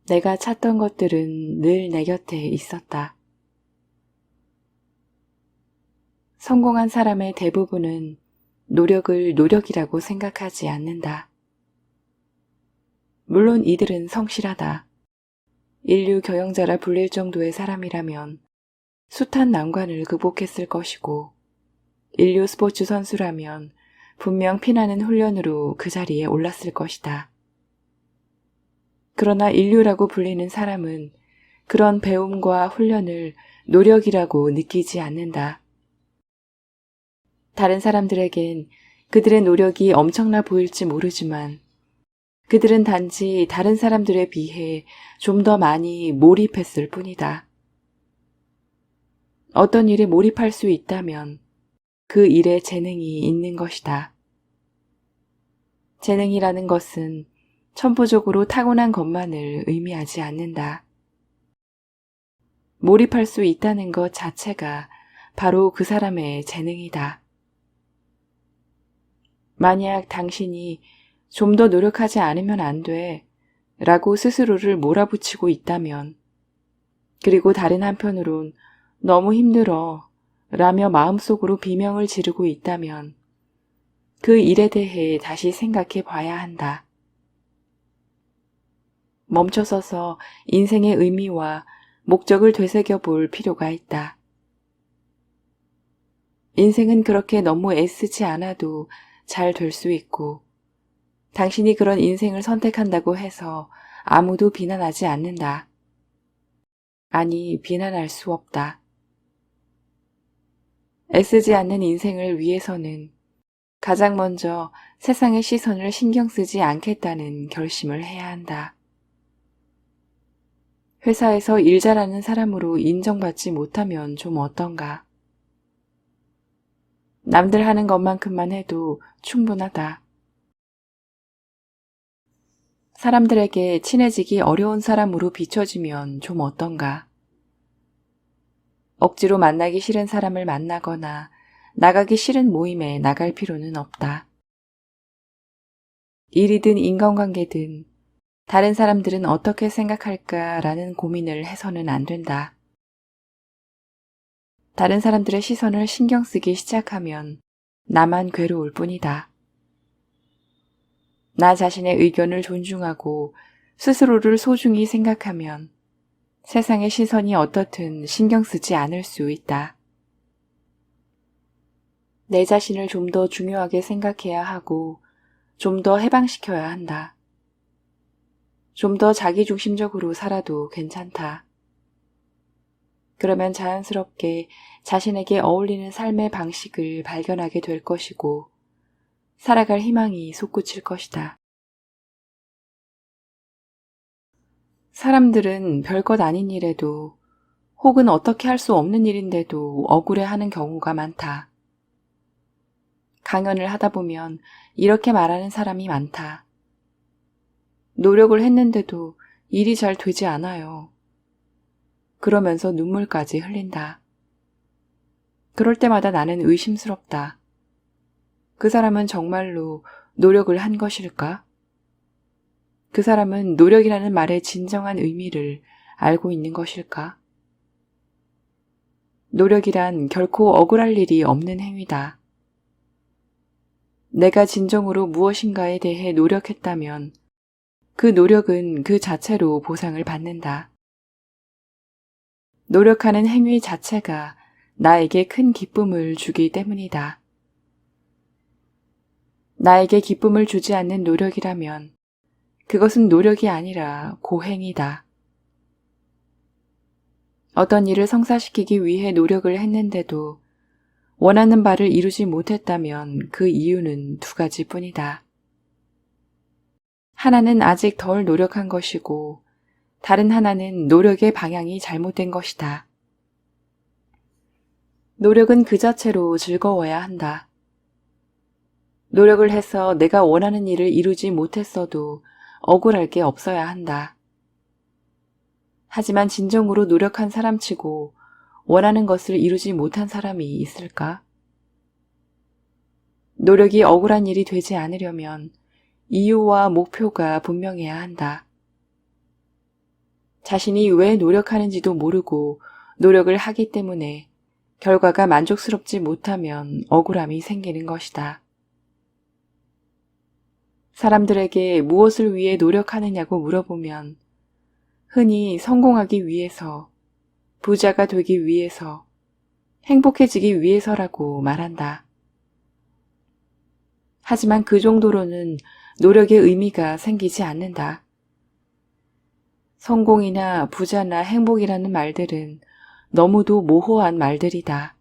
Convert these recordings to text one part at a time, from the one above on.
내가 찾던 것들은 늘 내 곁에 있었다. 성공한 사람의 대부분은 노력을 노력이라고 생각하지 않는다. 물론 이들은 성실하다. 인류 경영자라 불릴 정도의 사람이라면 숱한 난관을 극복했을 것이고, 인류 스포츠 선수라면 분명 피나는 훈련으로 그 자리에 올랐을 것이다. 그러나 인류라고 불리는 사람은 그런 배움과 훈련을 노력이라고 느끼지 않는다. 다른 사람들에겐 그들의 노력이 엄청나 보일지 모르지만 그들은 단지 다른 사람들에 비해 좀 더 많이 몰입했을 뿐이다. 어떤 일에 몰입할 수 있다면 그 일에 재능이 있는 것이다. 재능이라는 것은 천부적으로 타고난 것만을 의미하지 않는다. 몰입할 수 있다는 것 자체가 바로 그 사람의 재능이다. 만약 당신이 좀 더 노력하지 않으면 안 돼 라고 스스로를 몰아붙이고 있다면, 그리고 다른 한편으론 너무 힘들어 라며 마음속으로 비명을 지르고 있다면 그 일에 대해 다시 생각해 봐야 한다. 멈춰서서 인생의 의미와 목적을 되새겨 볼 필요가 있다. 인생은 그렇게 너무 애쓰지 않아도 잘 될 수 있고, 당신이 그런 인생을 선택한다고 해서 아무도 비난하지 않는다. 아니, 비난할 수 없다. 애쓰지 않는 인생을 위해서는 가장 먼저 세상의 시선을 신경 쓰지 않겠다는 결심을 해야 한다. 회사에서 일 잘하는 사람으로 인정받지 못하면 좀 어떤가? 남들 하는 것만큼만 해도 충분하다. 사람들에게 친해지기 어려운 사람으로 비춰지면 좀 어떤가? 억지로 만나기 싫은 사람을 만나거나 나가기 싫은 모임에 나갈 필요는 없다. 일이든 인간관계든 다른 사람들은 어떻게 생각할까라는 고민을 해서는 안 된다. 다른 사람들의 시선을 신경 쓰기 시작하면 나만 괴로울 뿐이다. 나 자신의 의견을 존중하고 스스로를 소중히 생각하면 세상의 시선이 어떻든 신경 쓰지 않을 수 있다. 내 자신을 좀 더 중요하게 생각해야 하고 좀 더 해방시켜야 한다. 좀 더 자기중심적으로 살아도 괜찮다. 그러면 자연스럽게 자신에게 어울리는 삶의 방식을 발견하게 될 것이고 살아갈 희망이 솟구칠 것이다. 사람들은 별것 아닌 일에도 혹은 어떻게 할 수 없는 일인데도 억울해하는 경우가 많다. 강연을 하다 보면 이렇게 말하는 사람이 많다. 노력을 했는데도 일이 잘 되지 않아요. 그러면서 눈물까지 흘린다. 그럴 때마다 나는 의심스럽다. 그 사람은 정말로 노력을 한 것일까? 그 사람은 노력이라는 말의 진정한 의미를 알고 있는 것일까? 노력이란 결코 억울할 일이 없는 행위다. 내가 진정으로 무엇인가에 대해 노력했다면 그 노력은 그 자체로 보상을 받는다. 노력하는 행위 자체가 나에게 큰 기쁨을 주기 때문이다. 나에게 기쁨을 주지 않는 노력이라면 그것은 노력이 아니라 고행이다. 어떤 일을 성사시키기 위해 노력을 했는데도 원하는 바를 이루지 못했다면 그 이유는 두 가지뿐이다. 하나는 아직 덜 노력한 것이고 다른 하나는 노력의 방향이 잘못된 것이다. 노력은 그 자체로 즐거워야 한다. 노력을 해서 내가 원하는 일을 이루지 못했어도 억울할 게 없어야 한다. 하지만 진정으로 노력한 사람치고 원하는 것을 이루지 못한 사람이 있을까? 노력이 억울한 일이 되지 않으려면 이유와 목표가 분명해야 한다. 자신이 왜 노력하는지도 모르고 노력을 하기 때문에 결과가 만족스럽지 못하면 억울함이 생기는 것이다. 사람들에게 무엇을 위해 노력하느냐고 물어보면 흔히 성공하기 위해서, 부자가 되기 위해서, 행복해지기 위해서라고 말한다. 하지만 그 정도로는 노력의 의미가 생기지 않는다. 성공이나 부자나 행복이라는 말들은 너무도 모호한 말들이다.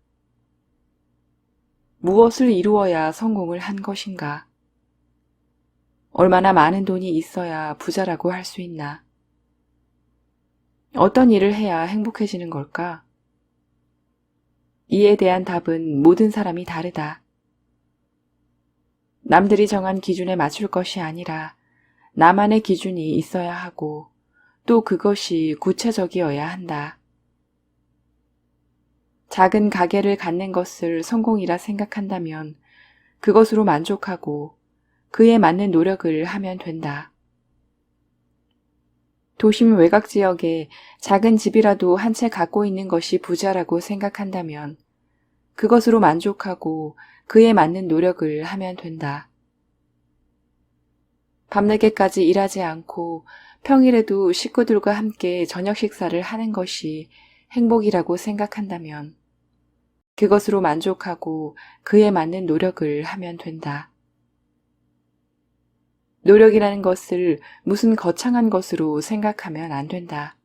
무엇을 이루어야 성공을 한 것인가? 얼마나 많은 돈이 있어야 부자라고 할 수 있나? 어떤 일을 해야 행복해지는 걸까? 이에 대한 답은 모든 사람이 다르다. 남들이 정한 기준에 맞출 것이 아니라 나만의 기준이 있어야 하고 또 그것이 구체적이어야 한다. 작은 가게를 갖는 것을 성공이라 생각한다면 그것으로 만족하고 그에 맞는 노력을 하면 된다. 도심 외곽 지역에 작은 집이라도 한 채 갖고 있는 것이 부자라고 생각한다면 그것으로 만족하고 그에 맞는 노력을 하면 된다. 밤늦게까지 일하지 않고 평일에도 식구들과 함께 저녁 식사를 하는 것이 행복이라고 생각한다면 그것으로 만족하고 그에 맞는 노력을 하면 된다. 노력이라는 것을 무슨 거창한 것으로 생각하면 안 된다.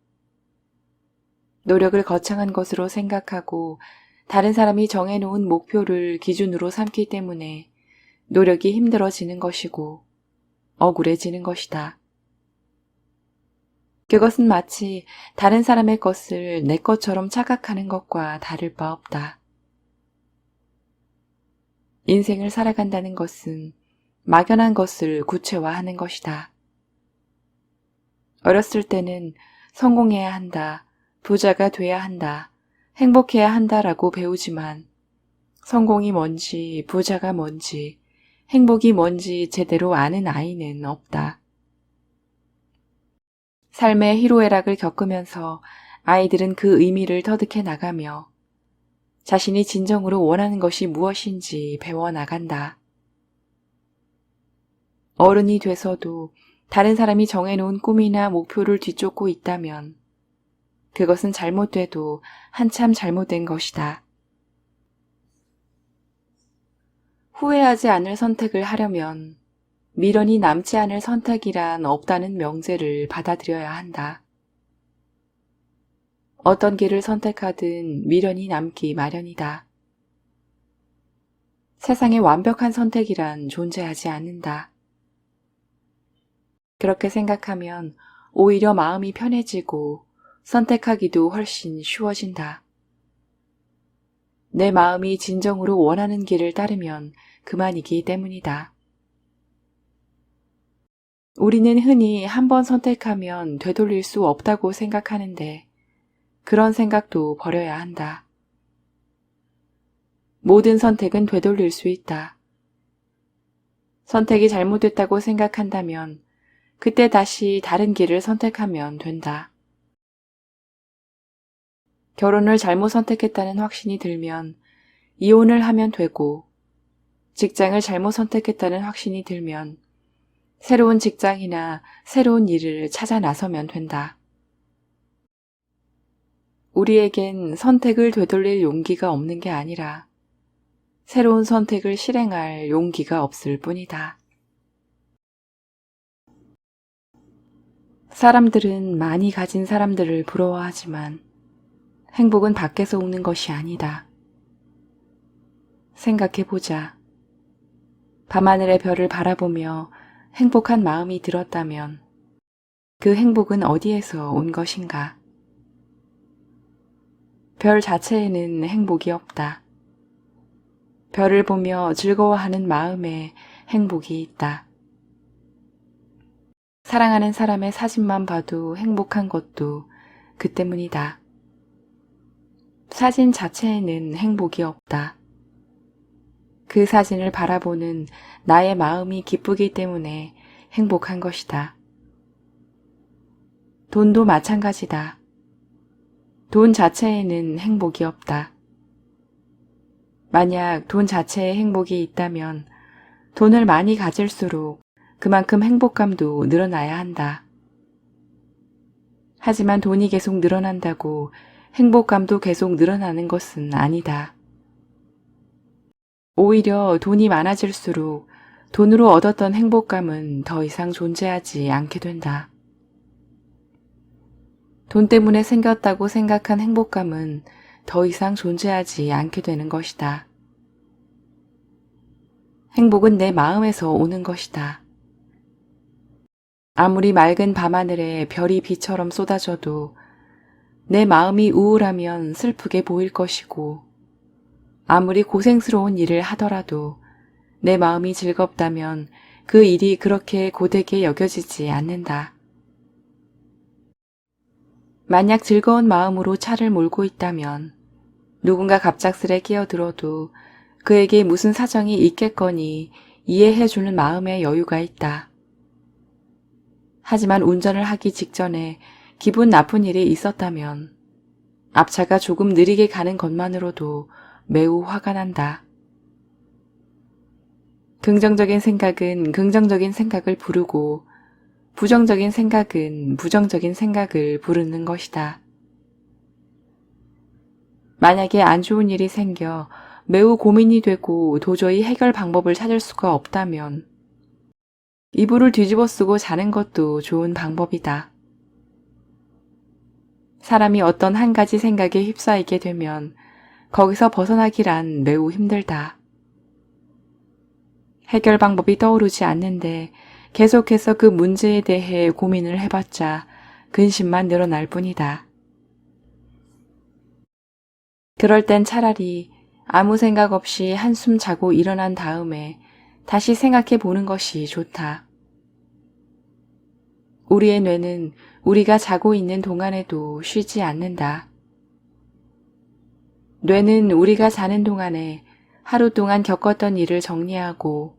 노력을 거창한 것으로 생각하고 다른 사람이 정해놓은 목표를 기준으로 삼기 때문에 노력이 힘들어지는 것이고 억울해지는 것이다. 그것은 마치 다른 사람의 것을 내 것처럼 착각하는 것과 다를 바 없다. 인생을 살아간다는 것은 막연한 것을 구체화하는 것이다. 어렸을 때는 성공해야 한다, 부자가 돼야 한다, 행복해야 한다라고 배우지만 성공이 뭔지, 부자가 뭔지, 행복이 뭔지 제대로 아는 아이는 없다. 삶의 희로애락을 겪으면서 아이들은 그 의미를 터득해 나가며 자신이 진정으로 원하는 것이 무엇인지 배워나간다. 어른이 돼서도 다른 사람이 정해놓은 꿈이나 목표를 뒤쫓고 있다면 그것은 잘못돼도 한참 잘못된 것이다. 후회하지 않을 선택을 하려면 미련이 남지 않을 선택이란 없다는 명제를 받아들여야 한다. 어떤 길을 선택하든 미련이 남기 마련이다. 세상에 완벽한 선택이란 존재하지 않는다. 그렇게 생각하면 오히려 마음이 편해지고 선택하기도 훨씬 쉬워진다. 내 마음이 진정으로 원하는 길을 따르면 그만이기 때문이다. 우리는 흔히 한 번 선택하면 되돌릴 수 없다고 생각하는데 그런 생각도 버려야 한다. 모든 선택은 되돌릴 수 있다. 선택이 잘못됐다고 생각한다면 그때 다시 다른 길을 선택하면 된다. 결혼을 잘못 선택했다는 확신이 들면 이혼을 하면 되고 직장을 잘못 선택했다는 확신이 들면 새로운 직장이나 새로운 일을 찾아 나서면 된다. 우리에겐 선택을 되돌릴 용기가 없는 게 아니라 새로운 선택을 실행할 용기가 없을 뿐이다. 사람들은 많이 가진 사람들을 부러워하지만 행복은 밖에서 오는 것이 아니다. 생각해보자. 밤하늘의 별을 바라보며 행복한 마음이 들었다면 그 행복은 어디에서 온 것인가? 별 자체에는 행복이 없다. 별을 보며 즐거워하는 마음에 행복이 있다. 사랑하는 사람의 사진만 봐도 행복한 것도 그 때문이다. 사진 자체에는 행복이 없다. 그 사진을 바라보는 나의 마음이 기쁘기 때문에 행복한 것이다. 돈도 마찬가지다. 돈 자체에는 행복이 없다. 만약 돈 자체에 행복이 있다면 돈을 많이 가질수록 그만큼 행복감도 늘어나야 한다. 하지만 돈이 계속 늘어난다고 행복감도 계속 늘어나는 것은 아니다. 오히려 돈이 많아질수록 돈으로 얻었던 행복감은 더 이상 존재하지 않게 된다. 돈 때문에 생겼다고 생각한 행복감은 더 이상 존재하지 않게 되는 것이다. 행복은 내 마음에서 오는 것이다. 아무리 맑은 밤하늘에 별이 비처럼 쏟아져도 내 마음이 우울하면 슬프게 보일 것이고, 아무리 고생스러운 일을 하더라도 내 마음이 즐겁다면 그 일이 그렇게 고되게 여겨지지 않는다. 만약 즐거운 마음으로 차를 몰고 있다면 누군가 갑작스레 끼어들어도 그에게 무슨 사정이 있겠거니 이해해주는 마음의 여유가 있다. 하지만 운전을 하기 직전에 기분 나쁜 일이 있었다면 앞차가 조금 느리게 가는 것만으로도 매우 화가 난다. 긍정적인 생각은 긍정적인 생각을 부르고 부정적인 생각은 부정적인 생각을 부르는 것이다. 만약에 안 좋은 일이 생겨 매우 고민이 되고 도저히 해결 방법을 찾을 수가 없다면 이불을 뒤집어 쓰고 자는 것도 좋은 방법이다. 사람이 어떤 한 가지 생각에 휩싸이게 되면 거기서 벗어나기란 매우 힘들다. 해결 방법이 떠오르지 않는데 계속해서 그 문제에 대해 고민을 해봤자 근심만 늘어날 뿐이다. 그럴 땐 차라리 아무 생각 없이 한숨 자고 일어난 다음에 다시 생각해 보는 것이 좋다. 우리의 뇌는 우리가 자고 있는 동안에도 쉬지 않는다. 뇌는 우리가 자는 동안에 하루 동안 겪었던 일을 정리하고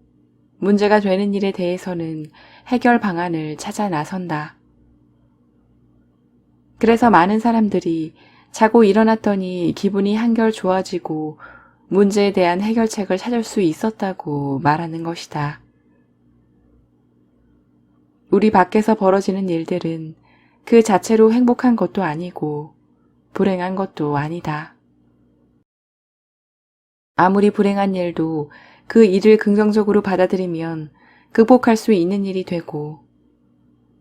문제가 되는 일에 대해서는 해결 방안을 찾아 나선다. 그래서 많은 사람들이 자고 일어났더니 기분이 한결 좋아지고 문제에 대한 해결책을 찾을 수 있었다고 말하는 것이다. 우리 밖에서 벌어지는 일들은 그 자체로 행복한 것도 아니고 불행한 것도 아니다. 아무리 불행한 일도 그 일을 긍정적으로 받아들이면 극복할 수 있는 일이 되고,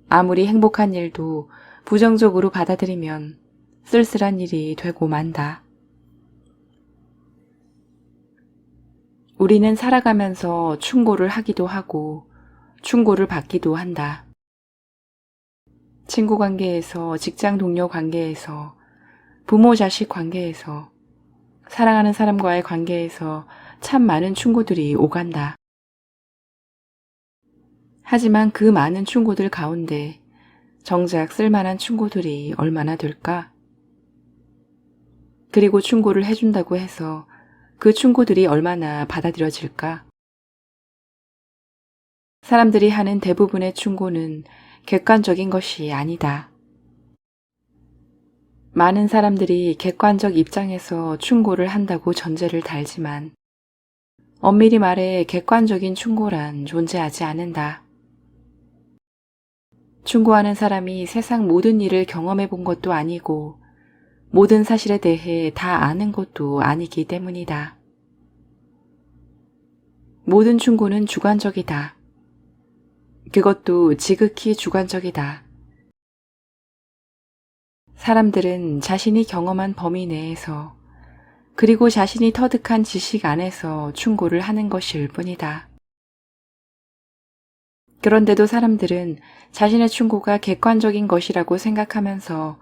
아무리 행복한 일도 부정적으로 받아들이면 쓸쓸한 일이 되고 만다. 우리는 살아가면서 충고를 하기도 하고 충고를 받기도 한다. 친구 관계에서, 직장 동료 관계에서, 부모 자식 관계에서, 사랑하는 사람과의 관계에서 참 많은 충고들이 오간다. 하지만 그 많은 충고들 가운데 정작 쓸만한 충고들이 얼마나 될까? 그리고 충고를 해준다고 해서 그 충고들이 얼마나 받아들여질까? 사람들이 하는 대부분의 충고는 객관적인 것이 아니다. 많은 사람들이 객관적 입장에서 충고를 한다고 전제를 달지만 엄밀히 말해 객관적인 충고란 존재하지 않는다. 충고하는 사람이 세상 모든 일을 경험해 본 것도 아니고 모든 사실에 대해 다 아는 것도 아니기 때문이다. 모든 충고는 주관적이다. 그것도 지극히 주관적이다. 사람들은 자신이 경험한 범위 내에서 그리고 자신이 터득한 지식 안에서 충고를 하는 것일 뿐이다. 그런데도 사람들은 자신의 충고가 객관적인 것이라고 생각하면서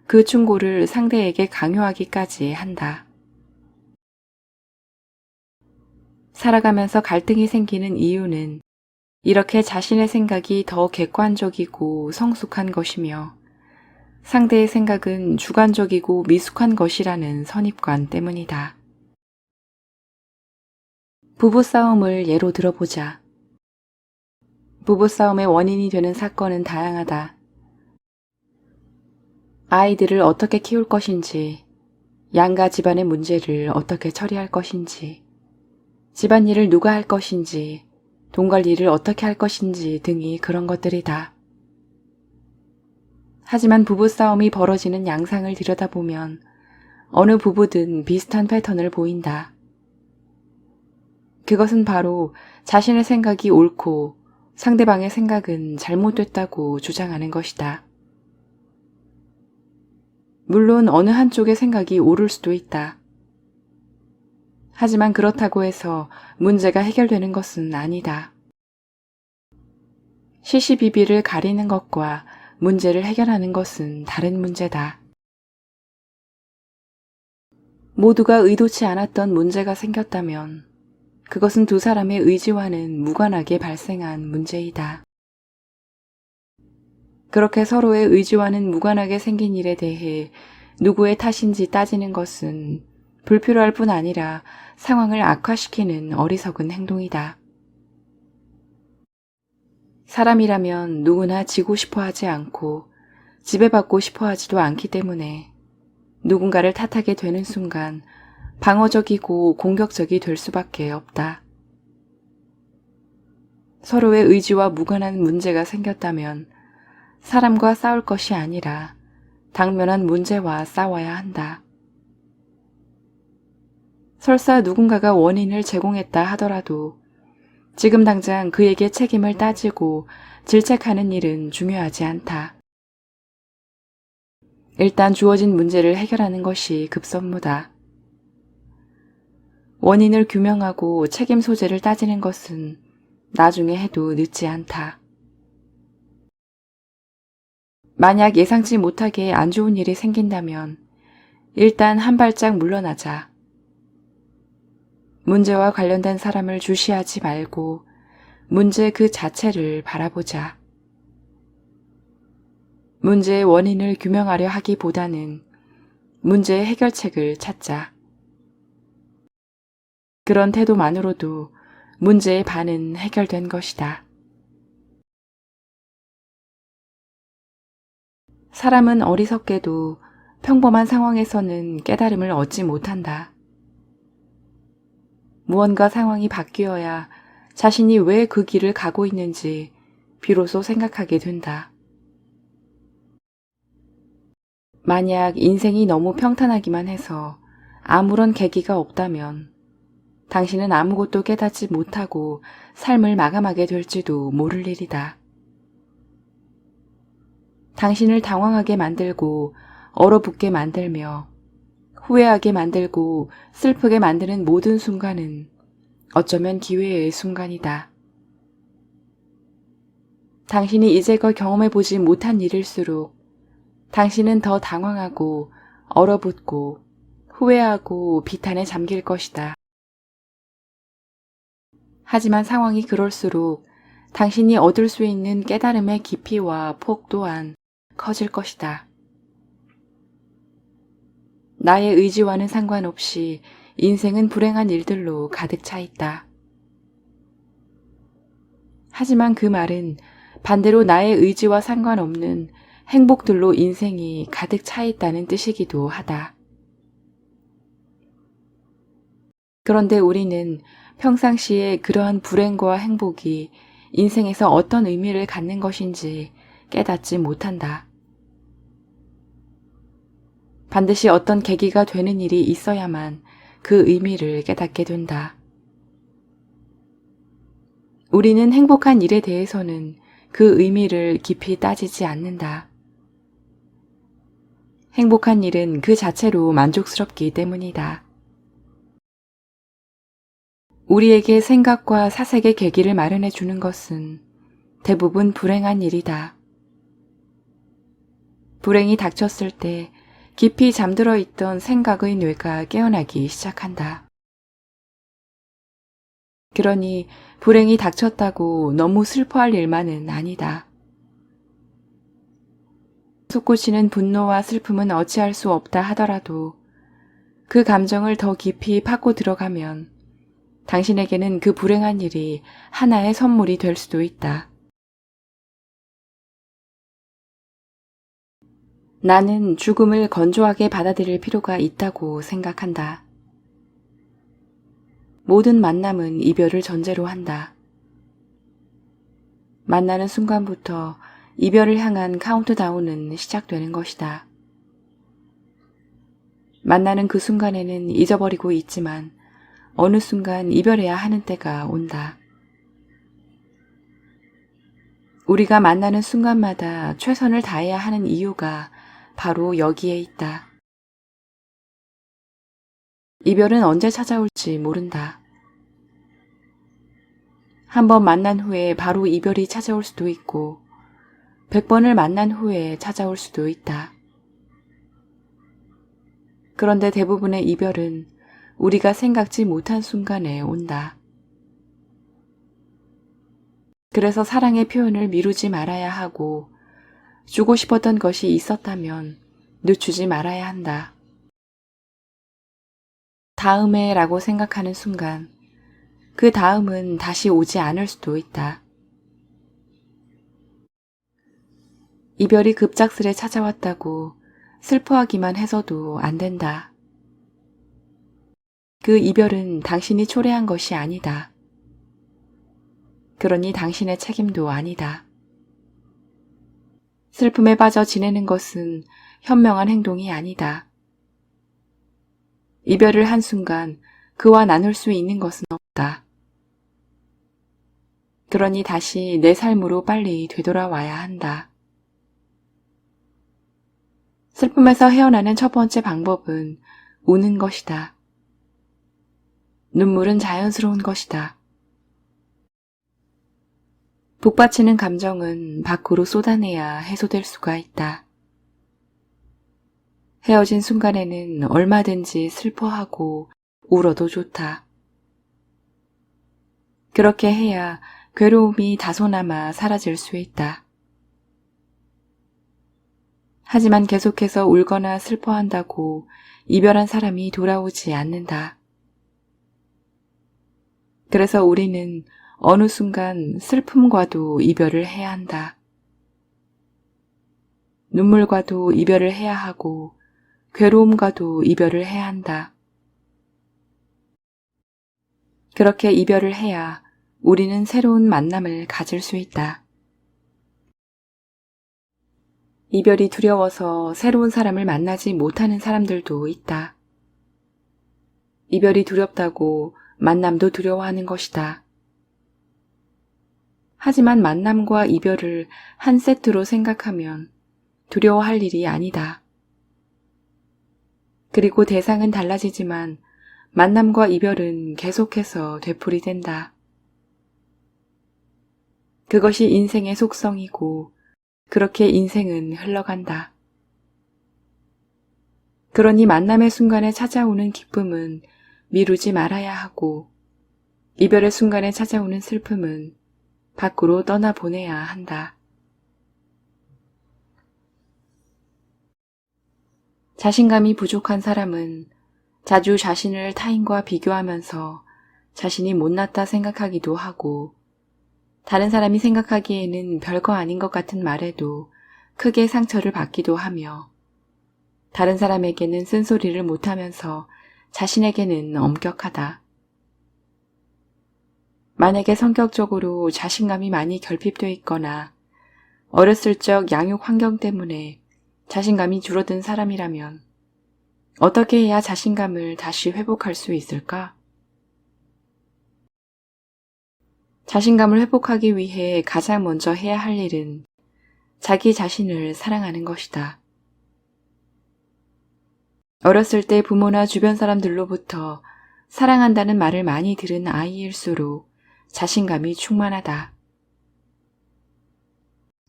그 충고를 상대에게 강요하기까지 한다. 살아가면서 갈등이 생기는 이유는 이렇게 자신의 생각이 더 객관적이고 성숙한 것이며 상대의 생각은 주관적이고 미숙한 것이라는 선입관 때문이다. 부부싸움을 예로 들어보자. 부부싸움의 원인이 되는 사건은 다양하다. 아이들을 어떻게 키울 것인지, 양가 집안의 문제를 어떻게 처리할 것인지, 집안일을 누가 할 것인지, 돈 관리를 어떻게 할 것인지 등이 그런 것들이다. 하지만 부부싸움이 벌어지는 양상을 들여다보면 어느 부부든 비슷한 패턴을 보인다. 그것은 바로 자신의 생각이 옳고 상대방의 생각은 잘못됐다고 주장하는 것이다. 물론 어느 한쪽의 생각이 옳을 수도 있다. 하지만 그렇다고 해서 문제가 해결되는 것은 아니다. 시시비비를 가리는 것과 문제를 해결하는 것은 다른 문제다. 모두가 의도치 않았던 문제가 생겼다면 그것은 두 사람의 의지와는 무관하게 발생한 문제이다. 그렇게 서로의 의지와는 무관하게 생긴 일에 대해 누구의 탓인지 따지는 것은 불필요할 뿐 아니라 상황을 악화시키는 어리석은 행동이다. 사람이라면 누구나 지고 싶어 하지 않고 지배받고 싶어 하지도 않기 때문에 누군가를 탓하게 되는 순간 방어적이고 공격적이 될 수밖에 없다. 서로의 의지와 무관한 문제가 생겼다면 사람과 싸울 것이 아니라 당면한 문제와 싸워야 한다. 설사 누군가가 원인을 제공했다 하더라도 지금 당장 그에게 책임을 따지고 질책하는 일은 중요하지 않다. 일단 주어진 문제를 해결하는 것이 급선무다. 원인을 규명하고 책임 소재를 따지는 것은 나중에 해도 늦지 않다. 만약 예상치 못하게 안 좋은 일이 생긴다면 일단 한 발짝 물러나자. 문제와 관련된 사람을 주시하지 말고 문제 그 자체를 바라보자. 문제의 원인을 규명하려 하기보다는 문제의 해결책을 찾자. 그런 태도만으로도 문제의 반은 해결된 것이다. 사람은 어리석게도 평범한 상황에서는 깨달음을 얻지 못한다. 무언가 상황이 바뀌어야 자신이 왜 그 길을 가고 있는지 비로소 생각하게 된다. 만약 인생이 너무 평탄하기만 해서 아무런 계기가 없다면 당신은 아무것도 깨닫지 못하고 삶을 마감하게 될지도 모를 일이다. 당신을 당황하게 만들고 얼어붙게 만들며 후회하게 만들고 슬프게 만드는 모든 순간은 어쩌면 기회의 순간이다. 당신이 이제껏 경험해보지 못한 일일수록 당신은 더 당황하고 얼어붙고 후회하고 비탄에 잠길 것이다. 하지만 상황이 그럴수록 당신이 얻을 수 있는 깨달음의 깊이와 폭 또한 커질 것이다. 나의 의지와는 상관없이 인생은 불행한 일들로 가득 차 있다. 하지만 그 말은 반대로 나의 의지와 상관없는 행복들로 인생이 가득 차 있다는 뜻이기도 하다. 그런데 우리는 평상시에 그러한 불행과 행복이 인생에서 어떤 의미를 갖는 것인지 깨닫지 못한다. 반드시 어떤 계기가 되는 일이 있어야만 그 의미를 깨닫게 된다. 우리는 행복한 일에 대해서는 그 의미를 깊이 따지지 않는다. 행복한 일은 그 자체로 만족스럽기 때문이다. 우리에게 생각과 사색의 계기를 마련해 주는 것은 대부분 불행한 일이다. 불행이 닥쳤을 때 깊이 잠들어 있던 생각의 뇌가 깨어나기 시작한다. 그러니 불행이 닥쳤다고 너무 슬퍼할 일만은 아니다. 솟구치는 분노와 슬픔은 어찌할 수 없다 하더라도 그 감정을 더 깊이 파고 들어가면 당신에게는 그 불행한 일이 하나의 선물이 될 수도 있다. 나는 죽음을 건조하게 받아들일 필요가 있다고 생각한다. 모든 만남은 이별을 전제로 한다. 만나는 순간부터 이별을 향한 카운트다운은 시작되는 것이다. 만나는 그 순간에는 잊어버리고 있지만 어느 순간 이별해야 하는 때가 온다. 우리가 만나는 순간마다 최선을 다해야 하는 이유가 바로 여기에 있다. 이별은 언제 찾아올지 모른다. 한 번 만난 후에 바로 이별이 찾아올 수도 있고 100번을 만난 후에 찾아올 수도 있다. 그런데 대부분의 이별은 우리가 생각지 못한 순간에 온다. 그래서 사랑의 표현을 미루지 말아야 하고 주고 싶었던 것이 있었다면 늦추지 말아야 한다. 다음에 라고 생각하는 순간 그 다음은 다시 오지 않을 수도 있다. 이별이 급작스레 찾아왔다고 슬퍼하기만 해서도 안 된다. 그 이별은 당신이 초래한 것이 아니다. 그러니 당신의 책임도 아니다. 슬픔에 빠져 지내는 것은 현명한 행동이 아니다. 이별을 한 순간 그와 나눌 수 있는 것은 없다. 그러니 다시 내 삶으로 빨리 되돌아와야 한다. 슬픔에서 헤어나는 첫 번째 방법은 우는 것이다. 눈물은 자연스러운 것이다. 북받치는 감정은 밖으로 쏟아내야 해소될 수가 있다. 헤어진 순간에는 얼마든지 슬퍼하고 울어도 좋다. 그렇게 해야 괴로움이 다소나마 사라질 수 있다. 하지만 계속해서 울거나 슬퍼한다고 이별한 사람이 돌아오지 않는다. 그래서 우리는 어느 순간 슬픔과도 이별을 해야 한다. 눈물과도 이별을 해야 하고 괴로움과도 이별을 해야 한다. 그렇게 이별을 해야 우리는 새로운 만남을 가질 수 있다. 이별이 두려워서 새로운 사람을 만나지 못하는 사람들도 있다. 이별이 두렵다고 만남도 두려워하는 것이다. 하지만 만남과 이별을 한 세트로 생각하면 두려워할 일이 아니다. 그리고 대상은 달라지지만 만남과 이별은 계속해서 되풀이된다. 그것이 인생의 속성이고 그렇게 인생은 흘러간다. 그러니 만남의 순간에 찾아오는 기쁨은 미루지 말아야 하고 이별의 순간에 찾아오는 슬픔은 밖으로 떠나보내야 한다. 자신감이 부족한 사람은 자주 자신을 타인과 비교하면서 자신이 못났다 생각하기도 하고 다른 사람이 생각하기에는 별거 아닌 것 같은 말에도 크게 상처를 받기도 하며 다른 사람에게는 쓴소리를 못하면서 자신에게는 엄격하다. 만약에 성격적으로 자신감이 많이 결핍되어 있거나 어렸을 적 양육 환경 때문에 자신감이 줄어든 사람이라면 어떻게 해야 자신감을 다시 회복할 수 있을까? 자신감을 회복하기 위해 가장 먼저 해야 할 일은 자기 자신을 사랑하는 것이다. 어렸을 때 부모나 주변 사람들로부터 사랑한다는 말을 많이 들은 아이일수록 자신감이 충만하다.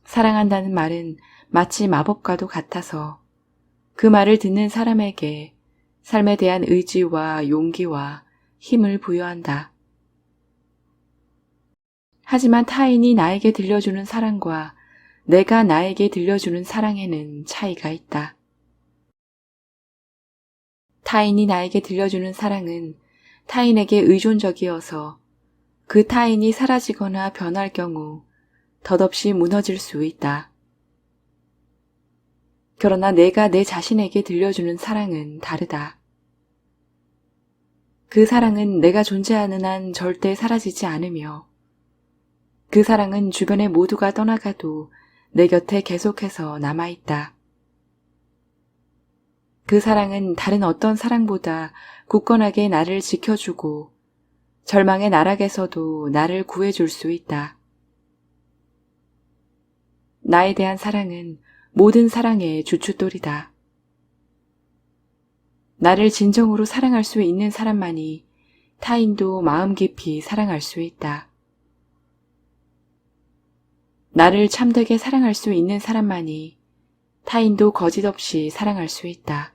사랑한다는 말은 마치 마법과도 같아서 그 말을 듣는 사람에게 삶에 대한 의지와 용기와 힘을 부여한다. 하지만 타인이 나에게 들려주는 사랑과 내가 나에게 들려주는 사랑에는 차이가 있다. 타인이 나에게 들려주는 사랑은 타인에게 의존적이어서 그 타인이 사라지거나 변할 경우 덧없이 무너질 수 있다. 그러나 내가 내 자신에게 들려주는 사랑은 다르다. 그 사랑은 내가 존재하는 한 절대 사라지지 않으며 그 사랑은 주변의 모두가 떠나가도 내 곁에 계속해서 남아있다. 그 사랑은 다른 어떤 사랑보다 굳건하게 나를 지켜주고 절망의 나락에서도 나를 구해줄 수 있다. 나에 대한 사랑은 모든 사랑의 주춧돌이다. 나를 진정으로 사랑할 수 있는 사람만이 타인도 마음 깊이 사랑할 수 있다. 나를 참되게 사랑할 수 있는 사람만이 타인도 거짓없이 사랑할 수 있다.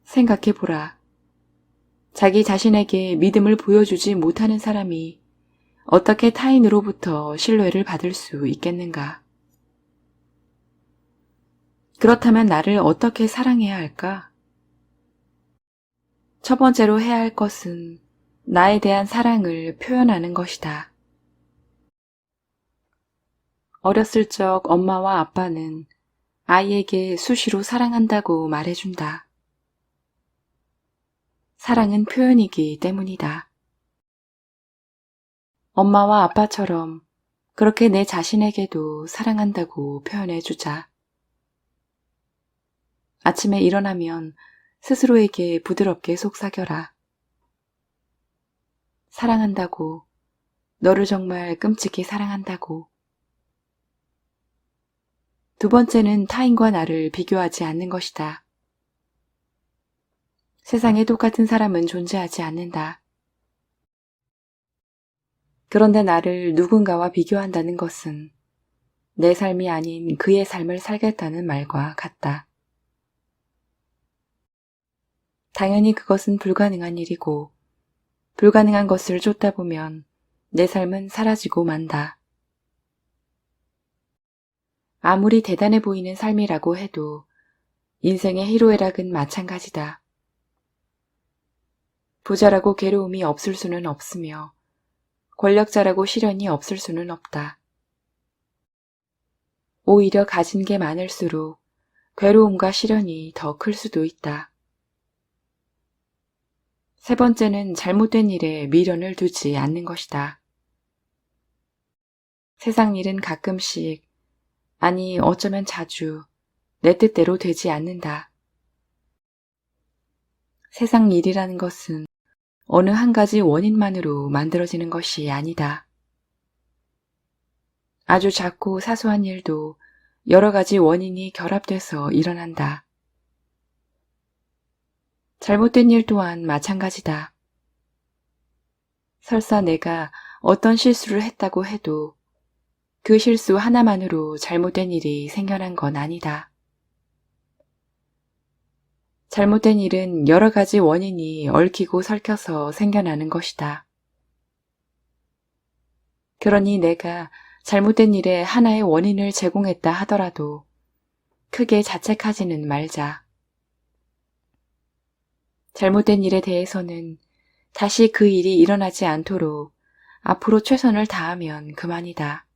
생각해보라. 자기 자신에게 믿음을 보여주지 못하는 사람이 어떻게 타인으로부터 신뢰를 받을 수 있겠는가? 그렇다면 나를 어떻게 사랑해야 할까? 첫 번째로 해야 할 것은 나에 대한 사랑을 표현하는 것이다. 어렸을 적 엄마와 아빠는 아이에게 수시로 사랑한다고 말해준다. 사랑은 표현이기 때문이다. 엄마와 아빠처럼 그렇게 내 자신에게도 사랑한다고 표현해주자. 아침에 일어나면 스스로에게 부드럽게 속삭여라. 사랑한다고, 너를 정말 끔찍히 사랑한다고. 두 번째는 타인과 나를 비교하지 않는 것이다. 세상에 똑같은 사람은 존재하지 않는다. 그런데 나를 누군가와 비교한다는 것은 내 삶이 아닌 그의 삶을 살겠다는 말과 같다. 당연히 그것은 불가능한 일이고 불가능한 것을 쫓다 보면 내 삶은 사라지고 만다. 아무리 대단해 보이는 삶이라고 해도 인생의 희로애락은 마찬가지다. 부자라고 괴로움이 없을 수는 없으며 권력자라고 시련이 없을 수는 없다. 오히려 가진 게 많을수록 괴로움과 시련이 더 클 수도 있다. 세 번째는 잘못된 일에 미련을 두지 않는 것이다. 세상 일은 가끔씩, 아니 어쩌면 자주 내 뜻대로 되지 않는다. 세상 일이라는 것은 어느 한 가지 원인만으로 만들어지는 것이 아니다. 아주 작고 사소한 일도 여러 가지 원인이 결합돼서 일어난다. 잘못된 일 또한 마찬가지다. 설사 내가 어떤 실수를 했다고 해도 그 실수 하나만으로 잘못된 일이 생겨난 건 아니다. 잘못된 일은 여러 가지 원인이 얽히고 설켜서 생겨나는 것이다. 그러니 내가 잘못된 일에 하나의 원인을 제공했다 하더라도 크게 자책하지는 말자. 잘못된 일에 대해서는 다시 그 일이 일어나지 않도록 앞으로 최선을 다하면 그만이다.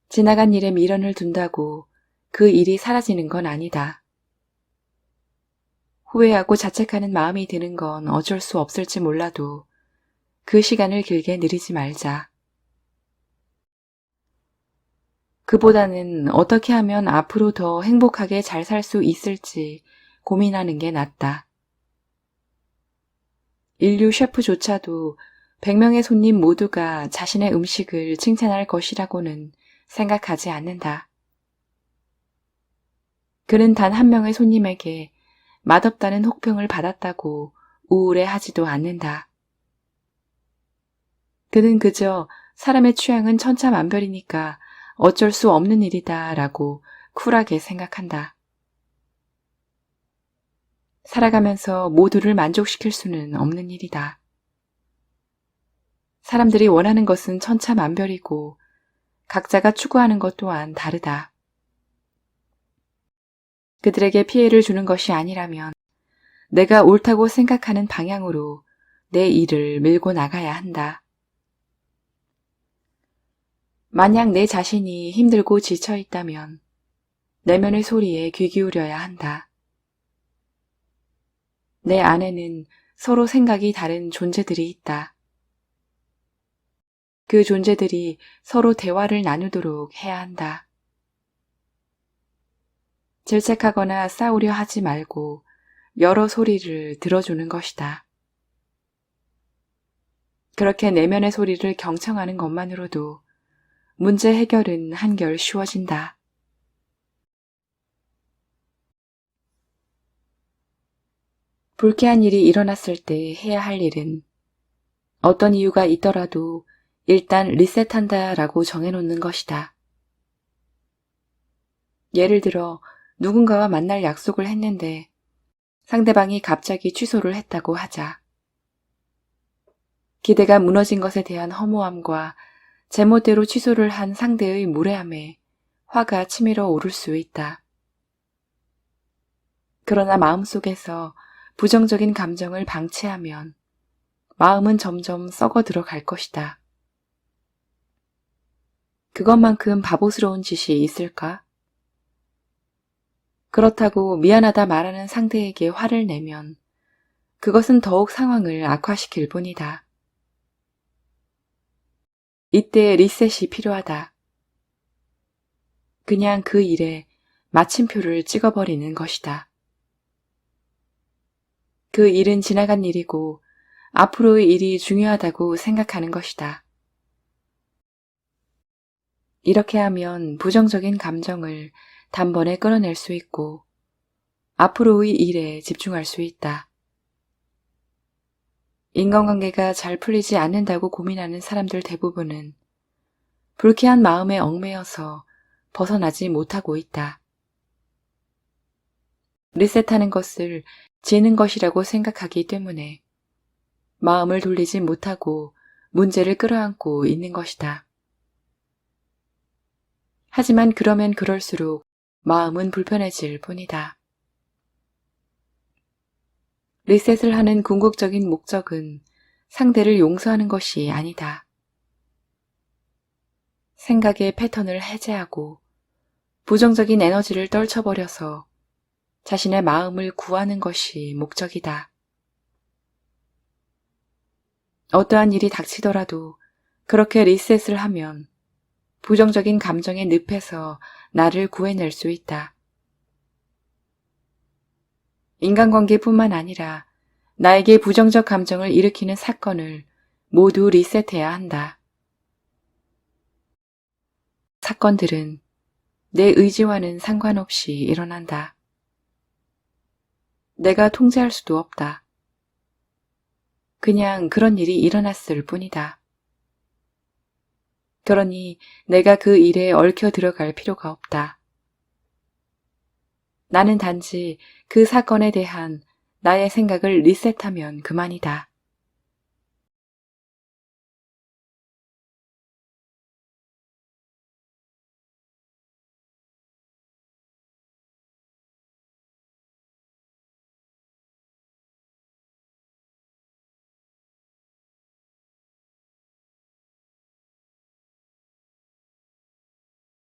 지나간 일에 미련을 둔다고 그 일이 사라지는 건 아니다. 후회하고 자책하는 마음이 드는 건 어쩔 수 없을지 몰라도 그 시간을 길게 느리지 말자. 그보다는 어떻게 하면 앞으로 더 행복하게 잘 살 수 있을지 고민하는 게 낫다. 인류 셰프조차도 100명의 손님 모두가 자신의 음식을 칭찬할 것이라고는 생각하지 않는다. 그는 단 한 명의 손님에게 맛없다는 혹평을 받았다고 우울해하지도 않는다. 그는 그저 사람의 취향은 천차만별이니까 어쩔 수 없는 일이다 라고 쿨하게 생각한다. 살아가면서 모두를 만족시킬 수는 없는 일이다. 사람들이 원하는 것은 천차만별이고 각자가 추구하는 것 또한 다르다. 그들에게 피해를 주는 것이 아니라면 내가 옳다고 생각하는 방향으로 내 일을 밀고 나가야 한다. 만약 내 자신이 힘들고 지쳐 있다면 내면의 소리에 귀 기울여야 한다. 내 안에는 서로 생각이 다른 존재들이 있다. 그 존재들이 서로 대화를 나누도록 해야 한다. 질책하거나 싸우려 하지 말고 여러 소리를 들어주는 것이다. 그렇게 내면의 소리를 경청하는 것만으로도 문제 해결은 한결 쉬워진다. 불쾌한 일이 일어났을 때 해야 할 일은 어떤 이유가 있더라도 일단 리셋한다 라고 정해놓는 것이다. 예를 들어 누군가와 만날 약속을 했는데 상대방이 갑자기 취소를 했다고 하자. 기대가 무너진 것에 대한 허무함과 제멋대로 취소를 한 상대의 무례함에 화가 치밀어 오를 수 있다. 그러나 마음속에서 부정적인 감정을 방치하면 마음은 점점 썩어 들어갈 것이다. 그것만큼 바보스러운 짓이 있을까? 그렇다고 미안하다 말하는 상대에게 화를 내면 그것은 더욱 상황을 악화시킬 뿐이다. 이때 리셋이 필요하다. 그냥 그 일에 마침표를 찍어버리는 것이다. 그 일은 지나간 일이고 앞으로의 일이 중요하다고 생각하는 것이다. 이렇게 하면 부정적인 감정을 단번에 끊어낼 수 있고 앞으로의 일에 집중할 수 있다. 인간관계가 잘 풀리지 않는다고 고민하는 사람들 대부분은 불쾌한 마음에 얽매여서 벗어나지 못하고 있다. 리셋하는 것을 지는 것이라고 생각하기 때문에 마음을 돌리지 못하고 문제를 끌어안고 있는 것이다. 하지만 그러면 그럴수록 마음은 불편해질 뿐이다. 리셋을 하는 궁극적인 목적은 상대를 용서하는 것이 아니다. 생각의 패턴을 해제하고 부정적인 에너지를 떨쳐버려서 자신의 마음을 구하는 것이 목적이다. 어떠한 일이 닥치더라도 그렇게 리셋을 하면 부정적인 감정의 늪에서 나를 구해낼 수 있다. 인간관계뿐만 아니라 나에게 부정적 감정을 일으키는 사건을 모두 리셋해야 한다. 사건들은 내 의지와는 상관없이 일어난다. 내가 통제할 수도 없다. 그냥 그런 일이 일어났을 뿐이다. 그러니 내가 그 일에 얽혀 들어갈 필요가 없다. 나는 단지 그 사건에 대한 나의 생각을 리셋하면 그만이다.